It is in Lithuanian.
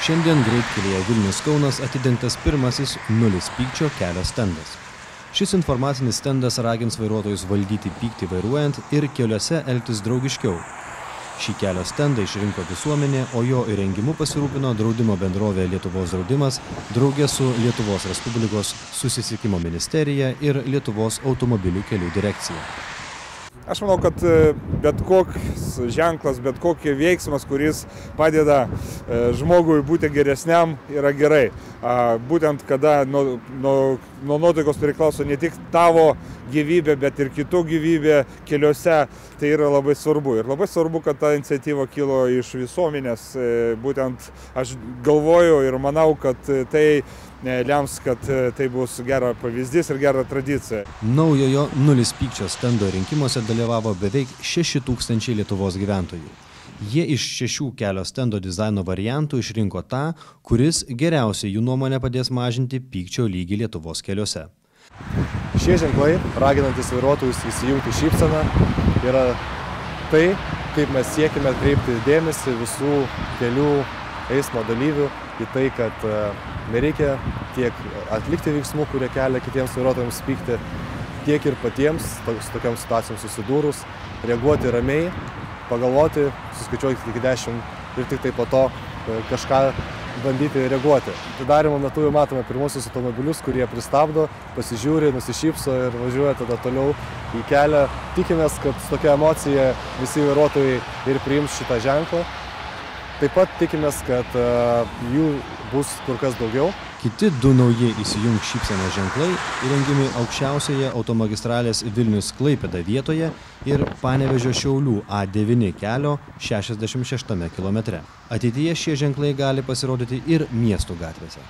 Šiandien greitkelyje Vilnius-Kaunas atidengtas pirmasis nulis pykčio kelio stendas. Šis informacinis stendas ragins vairuotojus valdyti pyktį vairuojant ir keliuose elgtis draugiškiau. Šį kelio stendą išrinko visuomenė, o jo įrengimu pasirūpino draudimo bendrovė Lietuvos draudimas draugė su Lietuvos Respublikos susisiekimo ministerija ir Lietuvos automobilių kelių direkcija. Aš manau, kad bet koks ženklas, bet kokie veiksmas, kuris padeda žmogui būti geresniam, yra gerai. Būtent kada nuo nuotaikos priklauso ne tik tavo gyvybė, bet ir kitų gyvybė keliuose, tai yra labai svarbu. Ir labai svarbu, kad ta iniciatyva kilo iš visuomenės. Būtent aš galvoju ir manau, kad tai lems, kad tai bus gera pavyzdys ir gera tradicija. Naujojo nulis pykčio stendo rinkimuose dalyvavo beveik 6000 Lietuvos gyventojų. Jie iš 6 kelio stendo dizaino variantų išrinko tą, kuris geriausiai jų nuomonė padės mažinti pykčio lygį Lietuvos keliuose. Šie ženklai, raginantis vairuotojus įsijungti šypseną, yra tai, kaip mes siekime atkreipti dėmesį visų kelių eismo dalyvių į tai, kad nereikia tiek atlikti veiksmų, kurie kelia kitiems vairuotojams pykti, tiek ir patiems su tokiam situacijom susidūrus, reaguoti ramiai, pagalvoti, suskaičiuoti iki 10 ir tik tai po to kažką bandyti reaguoti. Atidarymo metu jau matome pirmusius automobilius, kurie pristabdo, pasižiūri, nusišypso ir važiuoja tada toliau į kelią. Tikimės, kad su tokia emocija visi vairuotojai ir priims šitą ženklą. Taip pat tikimės, kad jų bus kur kas daugiau. Kiti 2 nauji įsijunk šypseną ženklai įrengiami aukščiausioje automagistralės Vilnius-Klaipėda vietoje ir Panevėžio Šiaulių A9 kelio 66 kilometre. Ateityje šie ženklai gali pasirodyti ir miestų gatvėse.